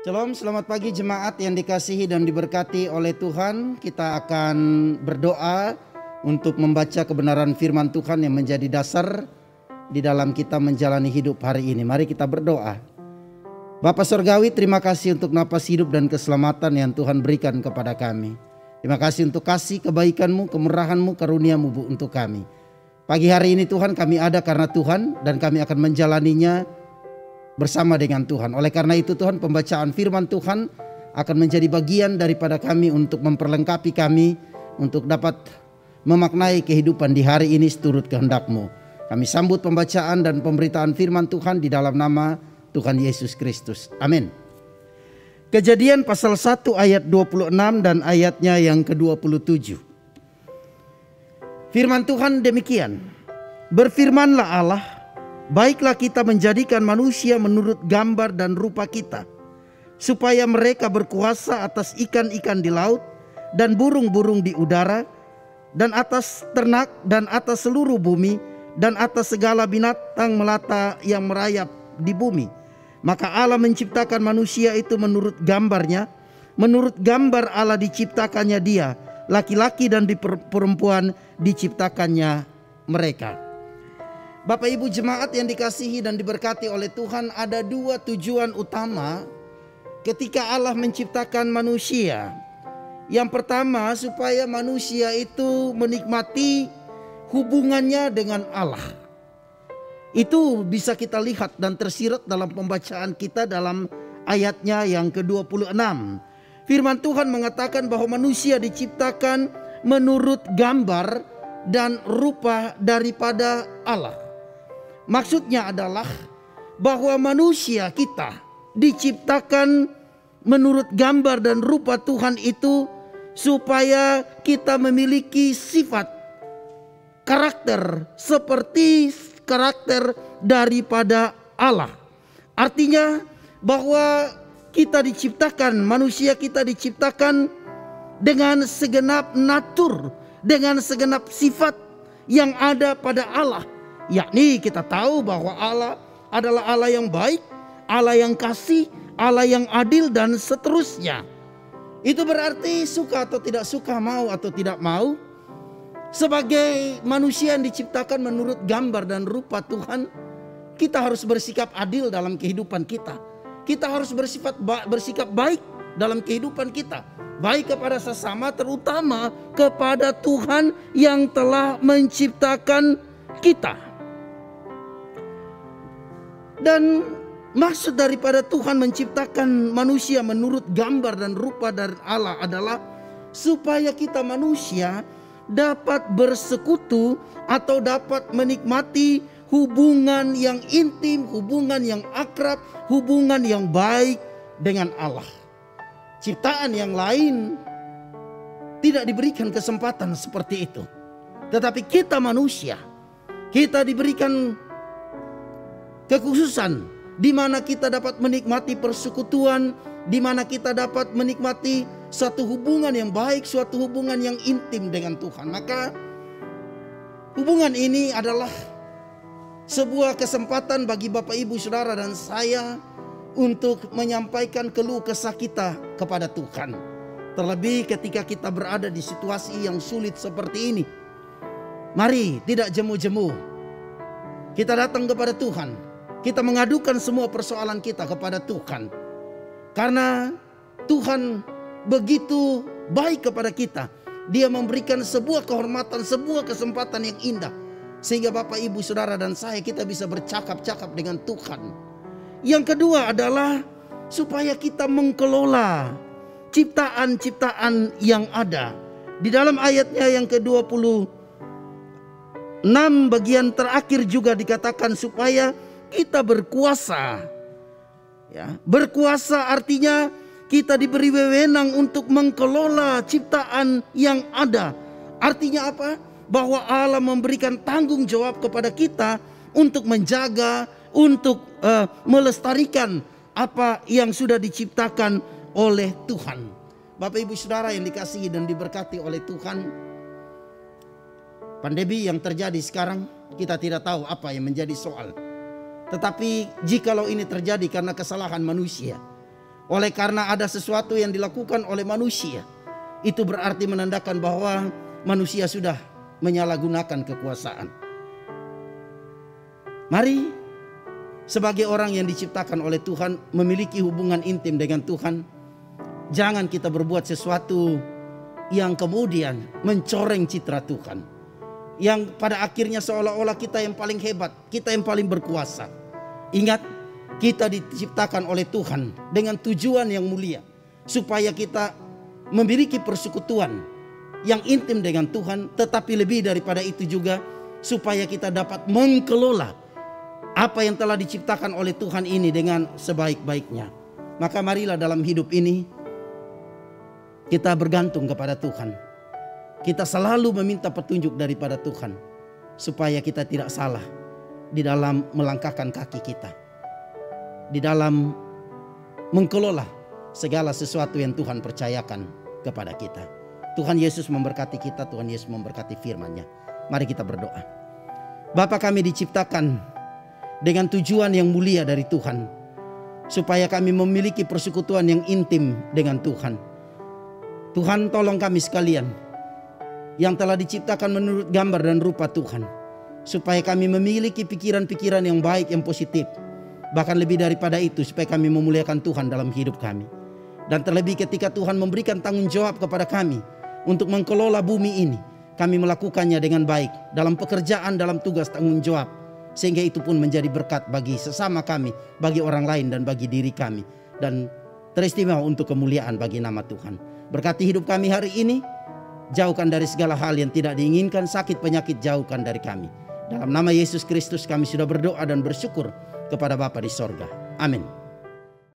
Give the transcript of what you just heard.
Shalom, selamat pagi jemaat yang dikasihi dan diberkati oleh Tuhan. Kita akan berdoa untuk membaca kebenaran firman Tuhan yang menjadi dasar di dalam kita menjalani hidup hari ini. Mari kita berdoa. Bapa Surgawi, terima kasih untuk napas hidup dan keselamatan yang Tuhan berikan kepada kami. Terima kasih untuk kasih, kebaikan-Mu, kemurahan-Mu, karunia-Mu Bu, untuk kami. Pagi hari ini Tuhan, kami ada karena Tuhan dan kami akan menjalaninya bersama dengan Tuhan. Oleh karena itu Tuhan, pembacaan firman Tuhan akan menjadi bagian daripada kami untuk memperlengkapi kami untuk dapat memaknai kehidupan di hari ini seturut kehendak-Mu. Kami sambut pembacaan dan pemberitaan firman Tuhan di dalam nama Tuhan Yesus Kristus. Amin. Kejadian pasal 1 ayat 26 dan ayatnya yang ke-27. Firman Tuhan demikian. Berfirmanlah Allah, baiklah kita menjadikan manusia menurut gambar dan rupa kita, supaya mereka berkuasa atas ikan-ikan di laut dan burung-burung di udara, dan atas ternak dan atas seluruh bumi, dan atas segala binatang melata yang merayap di bumi. Maka Allah menciptakan manusia itu menurut gambarnya, menurut gambar Allah diciptakannya dia, laki-laki dan perempuan diciptakannya mereka. Bapak Ibu jemaat yang dikasihi dan diberkati oleh Tuhan, ada dua tujuan utama ketika Allah menciptakan manusia. Yang pertama, supaya manusia itu menikmati hubungannya dengan Allah. Itu bisa kita lihat dan tersirat dalam pembacaan kita dalam ayatnya yang ke-26. Firman Tuhan mengatakan bahwa manusia diciptakan menurut gambar dan rupa daripada Allah. Maksudnya adalah bahwa manusia kita diciptakan menurut gambar dan rupa Tuhan itu supaya kita memiliki sifat karakter seperti karakter daripada Allah. Artinya bahwa kita diciptakan, manusia kita diciptakan dengan segenap natur, dengan segenap sifat yang ada pada Allah. Yakni kita tahu bahwa Allah adalah Allah yang baik, Allah yang kasih, Allah yang adil dan seterusnya. Itu berarti suka atau tidak suka, mau atau tidak mau, sebagai manusia yang diciptakan menurut gambar dan rupa Tuhan, kita harus bersikap adil dalam kehidupan kita. Kita harus bersikap baik dalam kehidupan kita, baik kepada sesama, terutama kepada Tuhan yang telah menciptakan kita. Dan maksud daripada Tuhan menciptakan manusia menurut gambar dan rupa dari Allah adalah supaya kita manusia dapat bersekutu atau dapat menikmati hubungan yang intim, hubungan yang akrab, hubungan yang baik dengan Allah. Ciptaan yang lain tidak diberikan kesempatan seperti itu. Tetapi kita manusia, kita diberikan kekhususan di mana kita dapat menikmati persekutuan, di mana kita dapat menikmati suatu hubungan yang baik, suatu hubungan yang intim dengan Tuhan. Maka hubungan ini adalah sebuah kesempatan bagi Bapak Ibu Saudara dan saya untuk menyampaikan keluh kesah kita kepada Tuhan. Terlebih ketika kita berada di situasi yang sulit seperti ini. Mari tidak jemu-jemu, kita datang kepada Tuhan. Kita mengadukan semua persoalan kita kepada Tuhan. Karena Tuhan begitu baik kepada kita. Dia memberikan sebuah kehormatan, sebuah kesempatan yang indah, sehingga Bapak Ibu Saudara dan saya kita bisa bercakap-cakap dengan Tuhan. Yang kedua adalah supaya kita mengelola ciptaan-ciptaan yang ada. Di dalam ayatnya yang ke-26 bagian terakhir juga dikatakan supaya kita berkuasa. Ya, berkuasa artinya kita diberi wewenang untuk mengelola ciptaan yang ada. Artinya apa? Bahwa Allah memberikan tanggung jawab kepada kita untuk menjaga, untuk melestarikan apa yang sudah diciptakan oleh Tuhan. Bapak Ibu Saudara yang dikasihi dan diberkati oleh Tuhan, pandemi yang terjadi sekarang kita tidak tahu apa yang menjadi soal. Tetapi jikalau ini terjadi karena kesalahan manusia, Oleh karena ada sesuatu yang dilakukan oleh manusia, itu berarti menandakan bahwa manusia sudah menyalahgunakan kekuasaan. Mari sebagai orang yang diciptakan oleh Tuhan, memiliki hubungan intim dengan Tuhan, jangan kita berbuat sesuatu yang kemudian mencoreng citra Tuhan, yang pada akhirnya seolah-olah kita yang paling hebat, kita yang paling berkuasa. Ingat, kita diciptakan oleh Tuhan dengan tujuan yang mulia, supaya kita memiliki persekutuan yang intim dengan Tuhan. Tetapi lebih daripada itu juga, supaya kita dapat mengelola apa yang telah diciptakan oleh Tuhan ini dengan sebaik-baiknya. Maka marilah dalam hidup ini kita bergantung kepada Tuhan. Kita selalu meminta petunjuk daripada Tuhan, supaya kita tidak salah di dalam melangkahkan kaki kita, di dalam mengelola segala sesuatu yang Tuhan percayakan kepada kita. Tuhan Yesus memberkati kita, Tuhan Yesus memberkati firman-Nya. Mari kita berdoa. Bapa, kami diciptakan dengan tujuan yang mulia dari Tuhan, supaya kami memiliki persekutuan yang intim dengan Tuhan. Tuhan, tolong kami sekalian yang telah diciptakan menurut gambar dan rupa Tuhan, supaya kami memiliki pikiran-pikiran yang baik, yang positif. Bahkan lebih daripada itu, supaya kami memuliakan Tuhan dalam hidup kami. Dan terlebih ketika Tuhan memberikan tanggung jawab kepada kami untuk mengelola bumi ini, kami melakukannya dengan baik dalam pekerjaan, dalam tugas tanggung jawab, sehingga itu pun menjadi berkat bagi sesama kami, bagi orang lain, dan bagi diri kami, dan teristimewa untuk kemuliaan bagi nama Tuhan. Berkati hidup kami hari ini, jauhkan dari segala hal yang tidak diinginkan, sakit penyakit jauhkan dari kami. Dalam nama Yesus Kristus kami sudah berdoa dan bersyukur kepada Bapa di sorga. Amin.